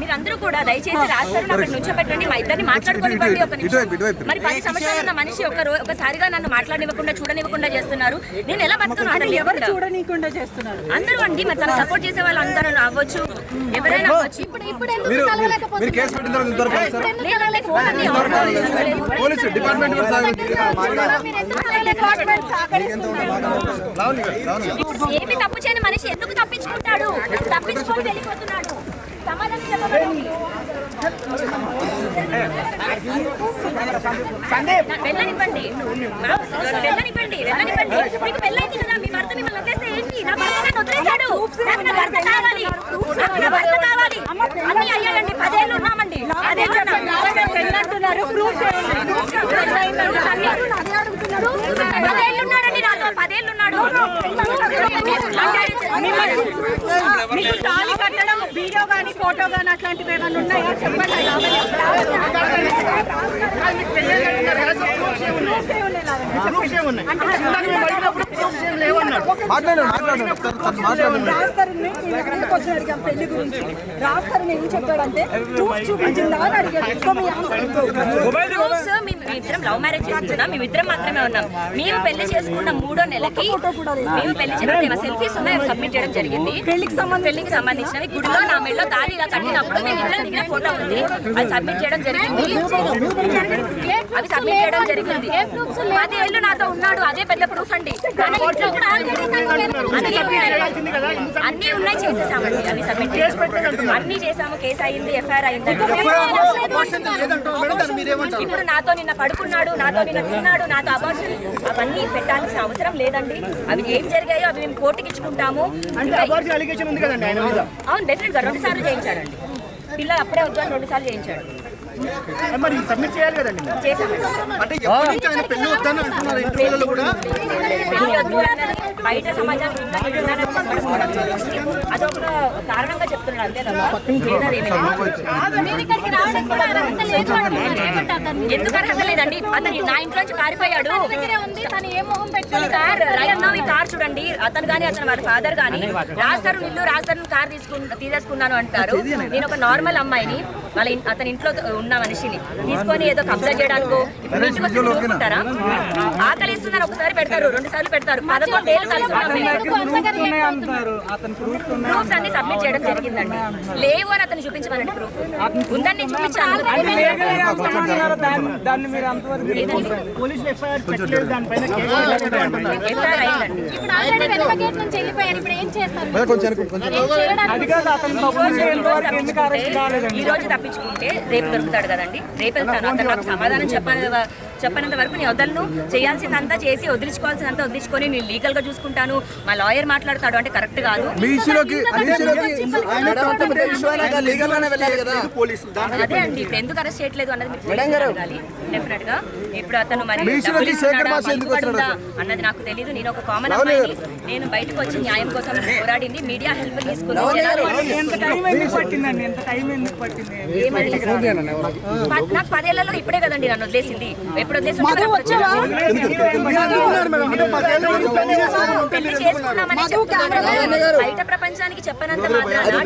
మీరందరూ కూడా దయచేసి రాస్తారు అక్కడ నుంచోబెట్టండి, మా ఇద్దరిని మాట్లాడుకోనివ్వండి. ఒక నిమిషం. మరి 10 సంవత్సరాలు ఉన్న మనిషి ఒకసారిగా నన్ను మాట్లాడనివ్వకుండా చూడనివ్వకుండా చేస్తున్నారు. నేను ఎలా బతుకున్నాను? ఎవరు చూడనివ్వకుండా చేస్తున్నారు? అందరూ అండి. మరి తను సపోర్ట్ చేసే వాళ్ళు అందరూ అవ్వచ్చు, ఎవరైనా అవ్వచ్చు. ఏమి తప్పు చేయని మనిషి ఎందుకు తప్పించుకుంటాడు? తప్పించుకొని వెళ్ళిపోతున్నాడు. సమాధానం చెప్పండి. వెళ్ళనివ్వండి, వెళ్ళనివ్వండి, వెళ్ళనివ్వండి. మీకు పెళ్ళైంది కదా, మీ భర్త మిమ్మల్ని వదిలేస్తే ఏంటి? నా భర్త నన్ను వదిలేశాడు, నాకు నా భర్త కావాలి, నాకు నా భర్త కావాలి. అన్నీ అయ్యాయండి. 10 ఏళ్ళు ఉన్నామండి. 10 ఏళ్ళు పెళ్ళంటున్నారు. 10 ఏళ్ళు ఉన్నాడండి నాతో. 10 ఏళ్ళు ఉన్నాడు. మీకు తాళి కట్టడం వీడియో కానీ ఫోటో కానీ అట్లాంటివి ఏమైనా ఉన్నాయా చెప్పండి. పెళ్లి గురించి రాస్తారని ఏం చెప్పాడంటే చూపించిందా అని అడిగాడు. మేమిద్దరం లవ్ మ్యారేజ్ చేసుకున్నాం, మేమిద్దరం మాత్రమే ఉన్నాం. మేము పెళ్లి చేసుకున్న 3వ నెలకి మేము పెళ్లి చేసుకున్న సెల్ఫీస్ ఉన్నాయి, సబ్మిట్ చేయడం జరిగింది. పెళ్లికి సంబంధించినవి గుడిలో నా మెడలో తాళి ఇలా కట్టినప్పుడు మేము ఇద్దరం దిగిన ఫోటో ఉంది, అది సబ్మిట్ చేయడం జరిగింది. అవి సబ్మిట్ చేయడం జరిగింది. 10 ఏళ్ళు నాతో ఉన్నాడు, అదే పెద్ద ప్రూఫ్ అండి. అన్ని ఉన్నాయి, చేసేసామండి. అవి సబ్మిట్ చేసాము, అన్ని చేసాము. కేసు అయింది, ఎఫ్ఐఆర్ అయింది. ఇప్పుడు నాతో నిన్న పడుకున్నాడు, నాతో నిన్న తిన్నాడు, నాతో అబార్షన్ అవన్నీ పెట్టాల్సిన అవసరం లేదండి. అవి ఏం జరిగాయో అవి మేము కోర్టుకి ఇచ్చుకుంటాము. అవును, డెఫినెట్ గా 2 సార్లు చేయించాడండి. పిల్లలు అప్పుడే వద్దని 2 సార్లు చేయించాడు. బయట సమాజానికి అదొక కారణంగా చెప్తున్నాడు, అంతే ఎందుకు అర్హత లేదండి. అతను నా ఇంట్లోంచి పారిపోయాడు. ఈ కార్ చూడండి, అతను కానీ అతను వారి ఫాదర్ కానీ రాస్తారు ఇల్లు రాస్తారు కార్ తీసేసుకున్నాను అంటారు. నేను ఒక నార్మల్ అమ్మాయిని అతని ఇంట్లో ఉన్న మనిషిని తీసుకొని ఏదో కబ్జా చేయడానికో ఉంటారా? ఆకలిస్తున్నాను ఒకసారి పెడతారు, 2 సార్లు పెడతారు. 11 ఏళ్ళు ప్రూఫ్స్ అన్ని సబ్మిట్ చేయడం జరిగిందండి. లేవు అని అతను చూపించమనండి. ప్రూఫ్ ఉందని నేను చూపించాను. ఈ రోజు తప్పించుకుంటే రేపు దొరుకుతాడు కదండి. రేపు వెళ్తాను. అతను నాకు సమాధానం చెప్పనంత వరకు నేను వదలను. చేయాల్సిందంతా చేసి వదిలించుకోవాల్సినంత వదిలించుకొని నేను లీగల్ గా చూసుకుంటాను. మా లాయర్ మాట్లాడతాడు అంటే కరెక్ట్ కాదు. అదే అండి, ఇప్పుడు ఎందుకు అరెస్ట్ చేయట్లేదు అన్నది డెఫినెట్ గా. ఇప్పుడు అతను మరి అన్నది నాకు తెలియదు. నేను ఒక కామన్ అమ్మాయిని. నేను బయటకు వచ్చి న్యాయం కోసం పోరాడింది. మీడియా హెల్ప్ తీసుకుంది. నాకు 10 ఏళ్లలో ఇప్పుడే కదండి నన్ను వదిలేసింది. ఎప్పుడు వదిలేసి పెళ్లి చేసుకున్నామని బయట ప్రపంచానికి చెప్పనంత మాత్రాన